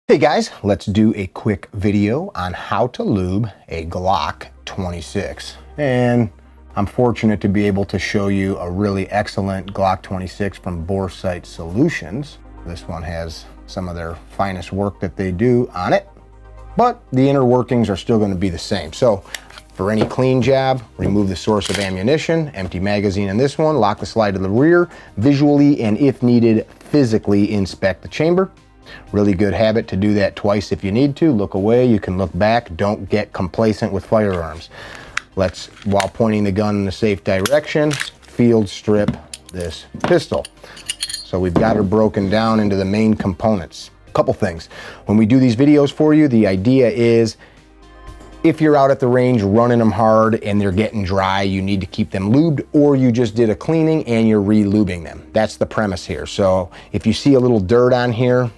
Hey guys, let's do a quick video on how to lube a Glock 26. And I'm fortunate to be able to show you a really excellent Glock 26 from Boresight Solutions. This one has some of their finest work that they do on it, but the inner workings are still going to be the same. So for any clean job, remove the source of ammunition, empty magazine in this one, lock the slide to the rear, visually and if needed, physically inspect the chamber. Really good habit to do that twice if you need to. Look away, you can look back. Don't get complacent with firearms. Let's, while pointing the gun in the safe direction, field strip this pistol. So we've got her broken down into the main components. A couple things. When we do these videos for you, the idea is if you're out at the range running them hard and they're getting dry, you need to keep them lubed, or you just did a cleaning and you're re-lubing them. That's the premise here. So if you see a little dirt on here,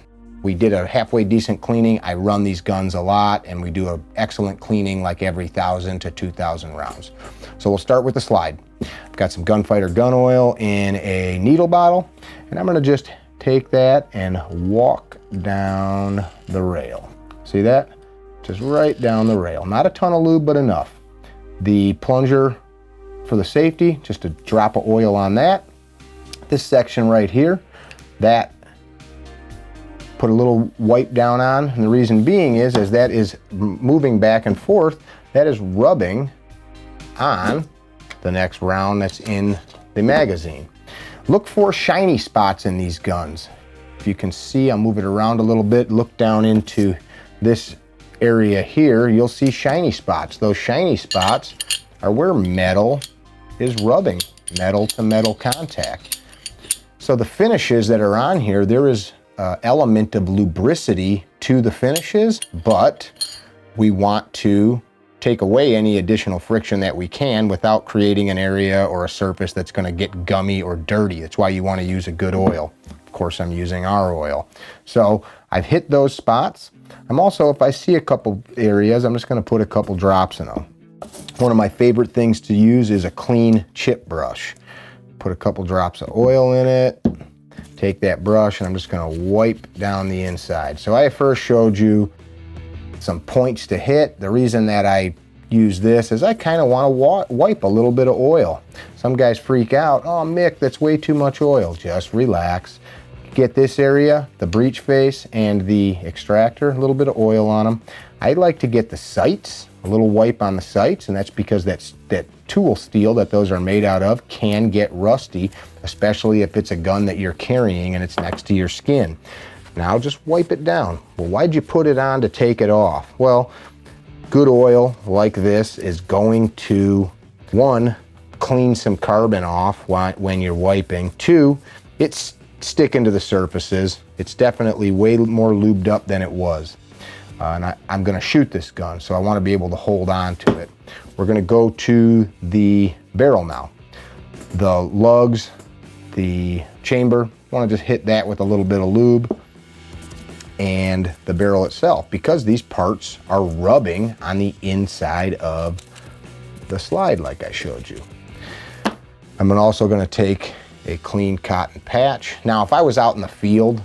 we did a halfway decent cleaning. I run these guns a lot and we do an excellent cleaning like every 1,000 to 2,000 rounds. So we'll start with the slide. I've got some Gunfighter gun oil in a needle bottle, and I'm gonna just take that and walk down the rail. See that? Just right down the rail. Not a ton of lube, but enough. The plunger for the safety, just a drop of oil on that. This section right here, that put a little wipe down on, and the reason being is as that is moving back and forth, that is rubbing on the next round that's in the magazine. Look for shiny spots in these guns. If you can see, I'll move it around a little bit, look down into this area here, you'll see shiny spots. Those shiny spots are where metal is rubbing, metal to metal contact. So the finishes that are on here, there is element of lubricity to the finishes, but we want to take away any additional friction that we can without creating an area or a surface that's going to get gummy or dirty. That's why you want to use a good oil. Of course, I'm using our oil. So I've hit those spots. I'm also, if I see a couple areas, I'm just going to put a couple drops in them. One of my favorite things to use is a clean chip brush. Put a couple drops of oil in it. Take that brush and I'm just going to wipe down the inside. So I first showed you some points to hit. The reason that I use this is I kind of want to wipe a little bit of oil. Some guys freak out. Oh, Mick, that's way too much oil. Just relax. Get this area, the breech face and the extractor, a little bit of oil on them. I like to get the sights, a little wipe on the sights, and that's because that tool steel that those are made out of can get rusty, especially if it's a gun that you're carrying and it's next to your skin. Now just wipe it down. Well, why'd you put it on to take it off? Well, good oil like this is going to, one, clean some carbon off when you're wiping. Two, it's sticking to the surfaces. It's definitely way more lubed up than it was. And I'm gonna shoot this gun, so I wanna be able to hold on to it. We're gonna go to the barrel now. The lugs, the chamber, wanna just hit that with a little bit of lube, and the barrel itself, because these parts are rubbing on the inside of the slide like I showed you. I'm also gonna take a clean cotton patch. Now, if I was out in the field,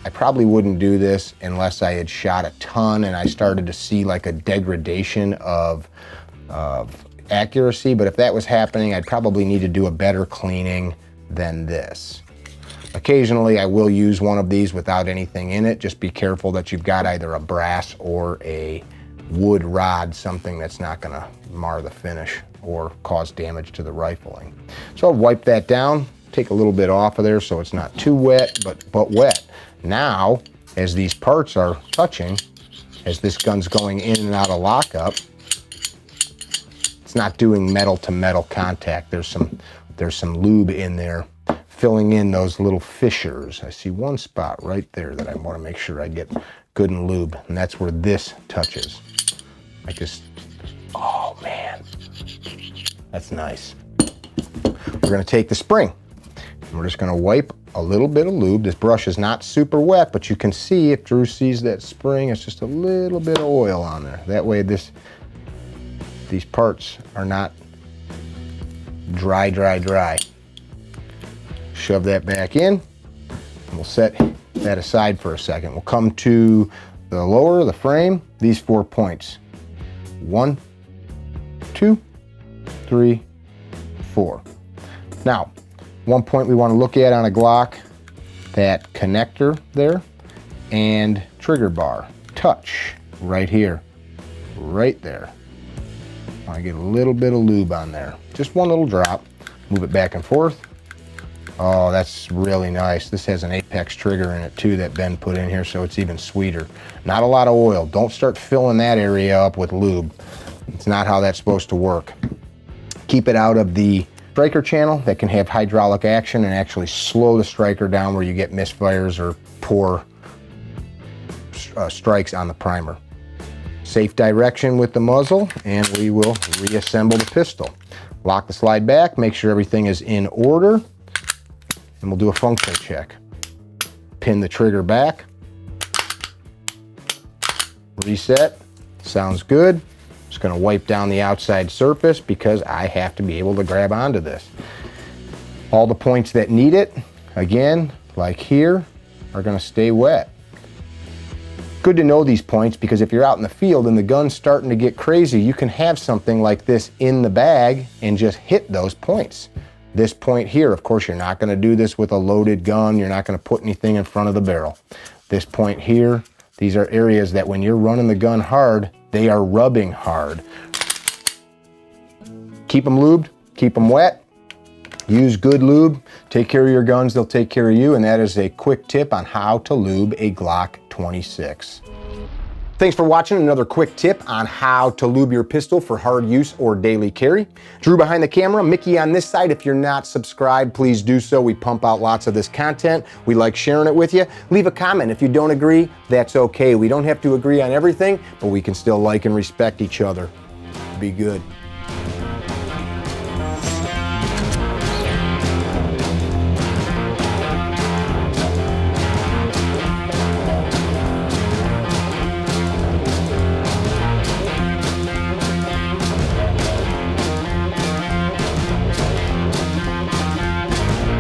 I probably wouldn't do this unless I had shot a ton and I started to see like a degradation of accuracy, but if that was happening, I'd probably need to do a better cleaning than this. Occasionally, I will use one of these without anything in it. Just be careful that you've got either a brass or a wood rod, something that's not gonna mar the finish or cause damage to the rifling. So I'll wipe that down, take a little bit off of there so it's not too wet, but wet. Now, as these parts are touching, as this gun's going in and out of lockup, it's not doing metal to metal contact. There's some lube in there filling in those little fissures. I see one spot right there that I want to make sure I get good and lube, and that's where this touches. Oh man, that's nice. We're gonna take the spring, and we're just gonna wipe a little bit of lube. This brush is not super wet, but you can see if Drew sees that spring, it's just a little bit of oil on there. That way these parts are not dry. Shove that back in, and we'll set that aside for a second. We'll come to the lower, the frame, these 4 points. 1, 2, 3, 4. Now, one point we want to look at on a Glock, that connector there and trigger bar. Touch right here, right there. I want to get a little bit of lube on there. Just one little drop. Move it back and forth. Oh, that's really nice. This has an Apex trigger in it too that Ben put in here, so it's even sweeter. Not a lot of oil. Don't start filling that area up with lube. It's not how that's supposed to work. Keep it out of the striker channel that can have hydraulic action and actually slow the striker down where you get misfires or poor strikes on the primer. Safe direction with the muzzle, and we will reassemble the pistol. Lock the slide back, make sure everything is in order, and we'll do a function check. Pin the trigger back. Reset. Sounds good. Just going to wipe down the outside surface because I have to be able to grab onto this. All the points that need it, again, like here, are going to stay wet. Good to know these points because if you're out in the field and the gun's starting to get crazy, you can have something like this in the bag and just hit those points. This point here, of course, you're not going to do this with a loaded gun. You're not going to put anything in front of the barrel. This point here, these are areas that when you're running the gun hard, they are rubbing hard. Keep them lubed, keep them wet. Use good lube. Take care of your guns, they'll take care of you, and that is a quick tip on how to lube a Glock 26. Thanks for watching another quick tip on how to lube your pistol for hard use or daily carry. Drew behind the camera, Mickey on this side. If you're not subscribed, please do so. We pump out lots of this content. We like sharing it with you. Leave a comment. If you don't agree, that's okay. We don't have to agree on everything, but we can still like and respect each other. Be good.